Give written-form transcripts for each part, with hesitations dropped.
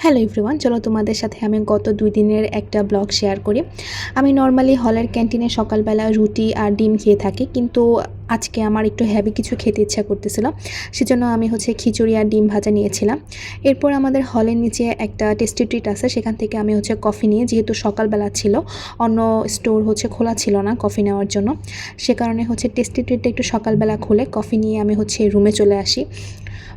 Hello everyone, চলো তোমাদের সাথে আমি গত 2 দিনের একটা ব্লগ শেয়ার করি। আমি নর্মালি হলের ক্যান্টিনে সকালবেলা রুটি আর ডিম খেয়ে থাকি, কিন্তু আজকে আমার একটু হেভি কিছু খেতে ইচ্ছা করতেছিল। সেজন্য আমি খিচুড়ি আর ডিম ভাজা নিয়েছিলাম। এরপর আমাদের হলের নিচে একটা টেস্টি ট্রিট আছে, সেখান থেকে আমি কফি নিয়ে, যেহেতু সকালবেলা ছিল, অন্য স্টোর খোলা ছিল না কফি নেওয়ার জন্য, সে কারণে টেস্টি ট্রিটটা একটু সকালবেলা খুলে কফি নিয়ে আমি রুমে চলে আসি।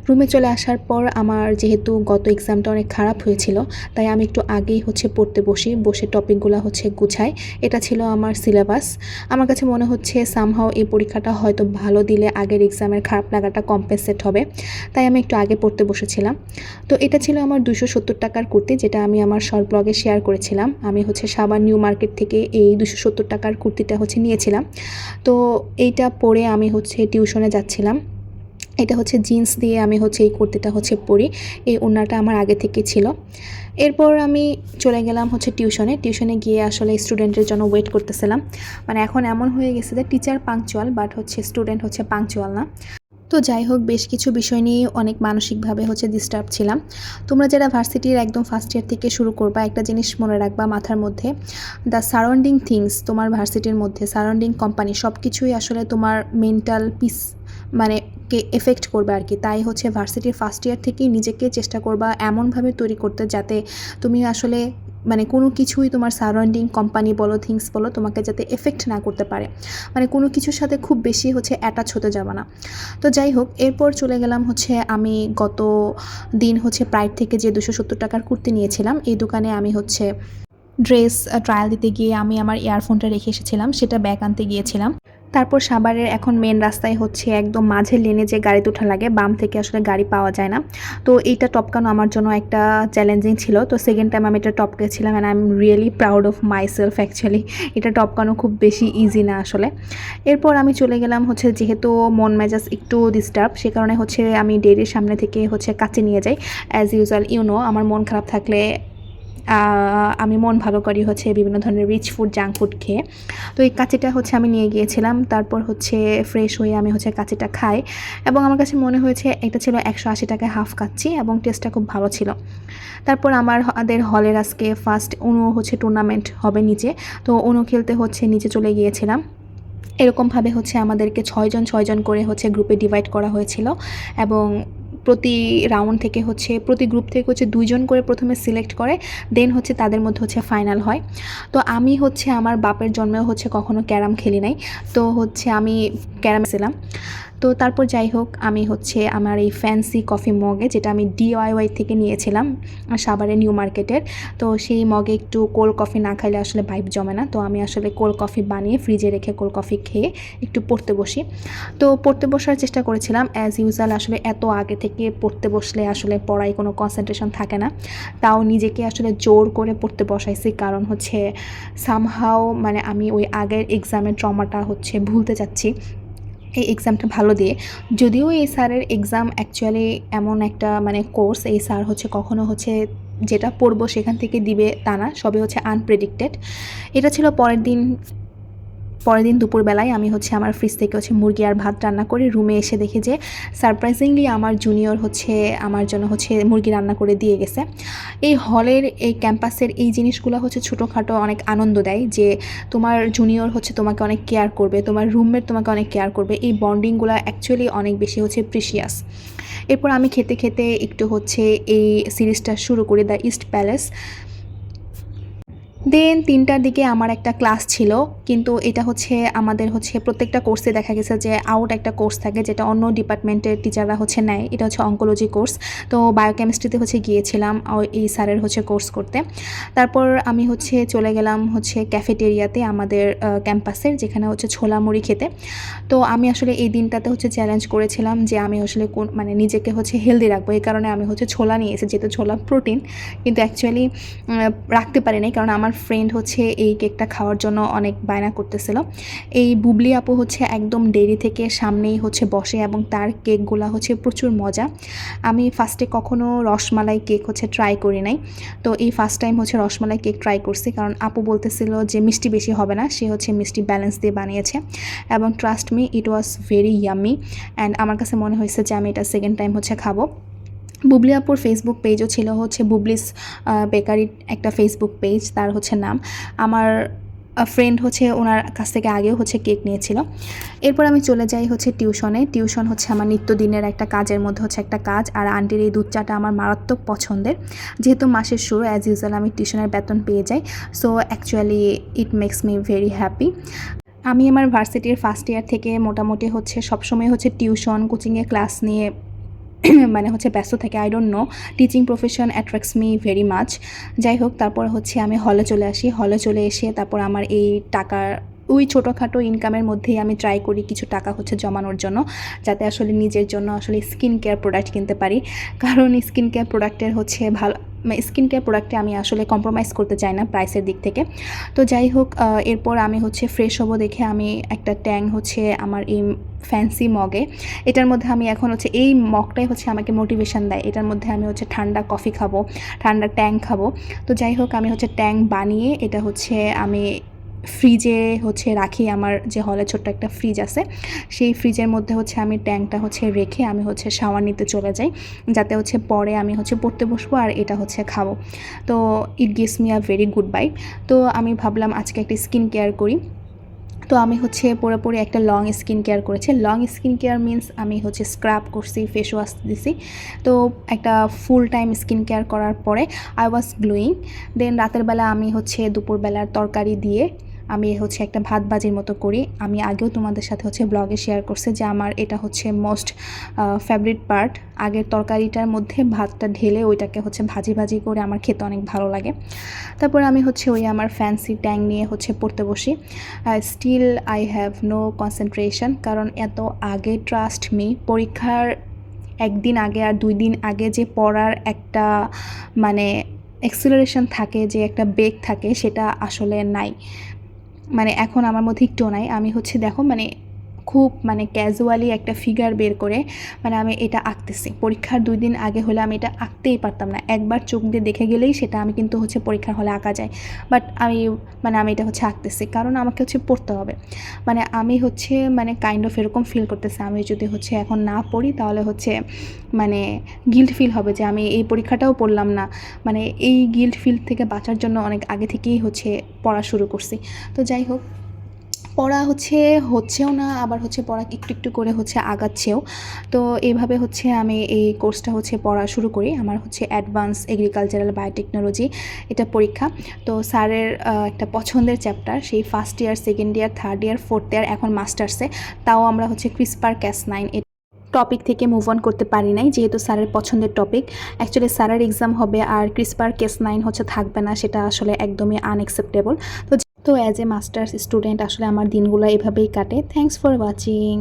রুমে চলে আসার পর আমার যেহেতু গত এক্সামটা অনেক খারাপ হয়েছিল, তাই আমি একটু আগেই পড়তে বসে টপিকগুলো গুছাই। এটা ছিল আমার সিলেবাস। আমার কাছে মনে হচ্ছে সামহাও এই পরীক্ষাটা হয়তো ভালো দিলে আগের এক্সামের খারাপ লাগাটা কম্পেনসেট হবে, তাই আমি একটু আগে পড়তে বসেছিলাম। তো এটা ছিল আমার 270 টাকার কুর্তি, যেটা আমি আমার শর্ট ব্লগে শেয়ার করেছিলাম। আমি সাবান নিউ মার্কেট থেকে এই 270 টাকার কুর্তিটা নিয়েছিলাম। তো এইটা পরে আমি টিউশনে যাচ্ছিলাম। এটা জিন্স দিয়ে আমি এই কুর্তিটা পরি। এই ওড়নাটা আমার আগে থেকে ছিল। এরপর আমি চলে গেলাম টিউশনে গিয়ে আসলে স্টুডেন্টের জন্য ওয়েট করতেছিলাম। মানে এখন এমন হয়ে গেছে যে teacher punctual, but student punctual না। তো যাই হোক, বেশ কিছু বিষয় নিয়ে অনেক মানসিকভাবে ডিস্টার্ব ছিলাম। তোমরা যারা ভার্সিটির একদম ফার্স্ট ইয়ার থেকে শুরু করবা, একটা জিনিস মনে রাখবা মাথার মধ্যে, দ্য সারাউন্ডিং থিংস, তোমার ভার্সিটির মধ্যে সারাউন্ডিং কোম্পানি সব কিছুই আসলে তোমার মেন্টাল পিস মানে কে এফেক্ট করবে আর কি। তাই ভার্সিটির ফার্স্ট ইয়ার থেকেই নিজেকে চেষ্টা করবা এমনভাবে তৈরি করতে, যাতে তুমি আসলে কোনো কিছুই তোমার সারাউন্ডিং কোম্পানি বলো, থিংস বলো, তোমাকে যাতে এফেক্ট না করতে পারে। কোনো কিছুর সাথে খুব বেশি অ্যাটাচ হতে যাবে না। তো যাই হোক, এরপর চলে গেলাম আমি গত দিন প্রাইড থেকে যে 270 টাকার কুর্তি নিয়েছিলাম, এই দোকানে আমি ড্রেস ট্রায়াল দিতে গিয়ে আমি আমার ইয়ারফোনটা রেখে এসেছিলাম, সেটা ব্যাগ আনতে গিয়েছিলাম। তারপর সাভারের এখন মেন রাস্তায় একদম মাঝের লেনে যে গাড়িতে ওঠা লাগে, বাম থেকে আসলে গাড়ি পাওয়া যায় না। তো এইটা টপকানো আমার জন্য একটা চ্যালেঞ্জিং ছিল। তো সেকেন্ড টাইম আমি এটা টপকেছিলাম, and I am really proud of myself actually. এটা টপকানো খুব বেশি ইজি না আসলে। এরপর আমি চলে গেলাম যেহেতু মন মেজাজ একটু ডিস্টার্ব, সে কারণে আমি ডেইরির সামনে থেকে কাছে নিয়ে যাই। অ্যাজ ইউজুয়াল আমার মন খারাপ থাকলে আমি মন ভালো করি বিভিন্ন ধরনের রিচ ফুড, জাঙ্ক ফুড খেয়ে। তো এই কাচিটা আমি নিয়ে গিয়েছিলাম। তারপর ফ্রেশ হয়ে আমি কাচিটা খাই, এবং আমার কাছে মনে হয়েছে এটা ছিল 180 টাকায় হাফ কাচ্চি, এবং টেস্টটা খুব ভালো ছিল। তারপর আমাদের হলের আজকে ফার্স্ট অনু টুর্নামেন্ট হবে নিচে। তো অনু খেলতে নিচে চলে গিয়েছিলাম। এরকমভাবে আমাদেরকে 6 জন করে গ্রুপে ডিভাইড করা হয়েছিল, এবং প্রতি রাউন্ড থেকে প্রতি গ্রুপ থেকে 2 জন করে প্রথমে সিলেক্ট করে, দেন তাদের মধ্যে ফাইনাল হয়। তো আমি আমার বাপের জন্মেও কখনো ক্যারাম খেলি নাই। তো আমি ক্যারাম ছিলাম। তো তারপর যাই হোক, আমি আমার এই ফ্যান্সি কফি মগে, যেটা আমি DIY থেকে নিয়েছিলাম সাভারে নিউ মার্কেটের, তো সেই মগে একটু কোল্ড কফি না খাইলে আসলে ভাইব জমে না। তো আমি আসলে কোল্ড কফি বানিয়ে ফ্রিজে রেখে কোল্ড কফি খেয়ে একটু পড়তে বসি। তো পড়তে বসার চেষ্টা করেছিলাম। অ্যাজ ইউজুয়াল আসলে এত আগে থেকে পড়তে বসলে আসলে পড়ায় কোনো কনসেন্ট্রেশন থাকে না। তাও নিজেকে আসলে জোর করে পড়তে বসাইছি, কারণ সামহাও আমি ওই আগের এক্সামের ট্রমাটা ভুলতে চাচ্ছি এই এক্সামটা ভালো দিয়ে। যদিও এই স্যারের এক্সাম অ্যাকচুয়ালি এমন একটা কোর্স, এই স্যার কখনো যেটা পড়বো সেখান থেকে দিবে তা না, সবই আনপ্রেডিক্টেড। এটা ছিল পরের দিন দুপুরবেলায় আমি আমার ফ্রিজ থেকে মুরগি আর ভাত রান্না করে রুমে এসে দেখি যে সারপ্রাইজিংলি আমার জুনিয়র আমার জন্য মুরগি রান্না করে দিয়ে গেছে। এই হলের এই ক্যাম্পাসের এই জিনিসগুলো ছোটোখাটো অনেক আনন্দ দেয়, যে তোমার জুনিয়র তোমাকে অনেক কেয়ার করবে, তোমার রুমমেট তোমাকে অনেক কেয়ার করবে। এই বন্ডিংগুলো অ্যাকচুয়ালি অনেক বেশি প্রিশিয়াস। এরপর আমি খেতে খেতে একটু এই সিরিজটা শুরু করি, দ্য ইস্ট প্যালেস। দেন 3টার দিকে আমার একটা ক্লাস ছিল, কিন্তু এটা আমাদের প্রত্যেকটা কোর্সে দেখা গেছে যে আউট একটা কোর্স থাকে, যেটা অন্য ডিপার্টমেন্টের টিচাররা নেয়। এটা অঙ্কোলজি কোর্স। তো বায়োকেমিস্ট্রিতে গিয়েছিলাম এই স্যারের কোর্স করতে। তারপর আমি চলে গেলাম ক্যাফেটেরিয়াতে আমাদের ক্যাম্পাসের, যেখানে ছোলা মুড়ি খেতে। তো আমি আসলে এই দিনটাতে চ্যালেঞ্জ করেছিলাম যে আমি আসলে নিজেকে হেলদি রাখবো, এই কারণে আমি ছোলা নিয়েছি, যেহেতু ছোলা প্রোটিন। কিন্তু অ্যাকচুয়ালি রাখতে পারি নাই, কারণ আমার ফ্রেন্ড এই কেকটা খাওয়ার জন্য অনেক বায়না করতেছিল। এই বুবলি আপু একদম ডেইরি থেকে সামনেই বসে, এবং তার কেকগুলা প্রচুর মজা। আমি ফার্স্টে কখনো রসমালাই কেক ট্রাই করি নাই। তো এই first time rasmalai cake try করছি, কারণ আপু বলতেছিল যে মিষ্টি বেশি হবে না, সে মিষ্টি ব্যালেন্স দিয়ে বানিয়েছে, এবং trust me, it was very yummy. And আমার কাছে মনে হয়েছে যে আমি এটা সেকেন্ড টাইম খাবো। বুবলি আপুর ফেসবুক পেজও ছিল হচ্ছে বুবলিস বেকারির একটা ফেসবুক পেজ, তার হচ্ছে নাম। আমার ফ্রেন্ড হচ্ছে ওনার কাছ থেকে আগেও হচ্ছে কেক নিয়েছিল। এরপর আমি চলে যাই হচ্ছে টিউশনে। টিউশন হচ্ছে আমার নিত্যদিনের একটা কাজের মধ্যে হচ্ছে একটা কাজ, আর আন্টির এই দুধ চাটা আমার মারাত্মক পছন্দের। যেহেতু মাসের শুরু অ্যাজ ইউজুয়াল আমি টিউশনের বেতন পেয়ে যাই, so actually it makes me very happy. আমি আমার ভার্সিটির ফার্স্ট ইয়ার থেকে মোটামুটি হচ্ছে সবসময় হচ্ছে টিউশন কোচিংয়ে ক্লাস নিয়ে মানে হচ্ছে ব্যস্ত থাকে। I don't know, teaching profession attracts me very much. যাই হোক, তারপর হচ্ছে আমি হলে চলে আসি। হলে চলে এসে তারপর আমার এই টাকার ওই ছোটোখাটো ইনকামের মধ্যেই আমি ট্রাই করি কিছু টাকা হচ্ছে জমানোর জন্য, যাতে আসলে নিজের জন্য আসলে স্কিন কেয়ার প্রোডাক্ট কিনতে পারি। কারণ স্কিন কেয়ার প্রোডাক্টের হচ্ছে ভালো, স্কিন কেয়ার প্রোডাক্টে আমি আসলে কম্প্রোমাইজ করতে চাই না প্রাইসের দিক থেকে। তো যাই হোক, এরপর আমি হচ্ছে ফ্রেশ হবো দেখে আমি একটা ট্যাং হচ্ছে আমার এই ফ্যান্সি মগে, এটার মধ্যে আমি এখন হচ্ছে এই মগটাই হচ্ছে আমাকে মোটিভেশন দেয়। এটার মধ্যে আমি হচ্ছে ঠান্ডা কফি খাবো, ঠান্ডা ট্যাং খাবো। তো যাই হোক, আমি হচ্ছে ট্যাং বানিয়ে এটা হচ্ছে আমি ফ্রিজে হচ্ছে রাখি। আমার যে হলে ছোট্ট একটা ফ্রিজ আছে, সেই ফ্রিজের মধ্যে হচ্ছে আমি ট্যাংটা হচ্ছে রেখে আমি হচ্ছে শাওয়ার নিতে চলে যাই, যাতে হচ্ছে পরে আমি হচ্ছে পড়তে বসবো আর এটা হচ্ছে খাবো। তো it gives me a very good vibe. তো আমি ভাবলাম আজকে একটা স্কিন কেয়ার করি। তো আমি হচ্ছে পুরোপুরি একটা লং স্কিন কেয়ার করেছি। লং স্কিন কেয়ার মিন্স আমি হচ্ছে স্ক্রাব করছি, ফেস ওয়াশ দিছি। তো একটা ফুল টাইম স্কিন কেয়ার করার পরে আই ওয়াজ গ্লোয়িং। দেন রাতের বেলা আমি হচ্ছে দুপুরবেলার তরকারি দিয়ে আমি হচ্ছে একটা ভাত ভাজির মতো করি। আমি আগেও তোমাদের সাথে হচ্ছে ব্লগে শেয়ার করছি যে আমার এটা হচ্ছে মোস্ট ফেভারিট পার্ট। আগের তরকারিটার মধ্যে ভাতটা ঢেলে ওইটাকে হচ্ছে ভাজি ভাজি করে আমার খেতে অনেক ভালো লাগে। তারপর আমি হচ্ছে ওই আমার ফ্যান্সি ট্যাং নিয়ে হচ্ছে পড়তে বসি। Still I have no concentration, কারণ এত আগে ট্রাস্ট মি পরীক্ষার একদিন আগে আর 2 দিন আগে যে পড়ার একটা মানে এক্সিলারেশন থাকে, যে একটা বেগ থাকে, সেটা আসলে নাই। মানে এখন আমার মধ্যে একটুও নাই। আমি হচ্ছে দেখো মানে খুব মানে ক্যাজুয়ালি একটা ফিগার বের করে মানে আমি এটা আঁকতেছি। পরীক্ষার 2 দিন আগে হলে আমি এটা আঁকতেই পারতাম না। একবার চোখ দিয়ে দেখে গেলেই সেটা আমি কিন্তু হচ্ছে পরীক্ষার হলে আঁকা যায়। বাট আমি এটা হচ্ছে আঁকতেছি, কারণ আমাকে হচ্ছে পড়তে হবে। মানে আমি হচ্ছে মানে কাইন্ড অফ এরকম ফিল করতেছি, আমি যদি হচ্ছে এখন না পড়ি তাহলে হচ্ছে মানে গিল্ট ফিল হবে যে আমি এই পরীক্ষাটাও পড়লাম না। মানে এই গিল্ট ফিল থেকে বাঁচার জন্য অনেক আগে থেকেই হচ্ছে পড়া শুরু করছি। তো যাই হোক, পড়া হচ্ছেও না, আবার হচ্ছে পড়া একটু একটু করে হচ্ছে আগাচ্ছেও। তো এইভাবে হচ্ছে আমি এই কোর্সটা হচ্ছে পড়া শুরু করি। আমার হচ্ছে অ্যাডভান্স এগ্রিকালচারাল বায়োটেকনোলজি এটা পরীক্ষা। তো স্যারের একটা পছন্দের চ্যাপ্টার, সেই first year, second year, third year, fourth year, এখন মাস্টার্সে। তাও আমরা হচ্ছে CRISPR-Cas9 টপিক থেকে মুভ অন করতে পারি নাই, যেহেতু স্যারের পছন্দের টপিক। অ্যাকচুয়ালি স্যারের এক্সাম হবে আর CRISPR-Cas9 হচ্ছে থাকবে না, সেটা আসলে একদমই আনএক্সেপ্টেবল। তো অ্যাজ এ মাস্টার্স স্টুডেন্ট আসলে আমার দিনগুলো এভাবেই কাটে। Thanks for watching.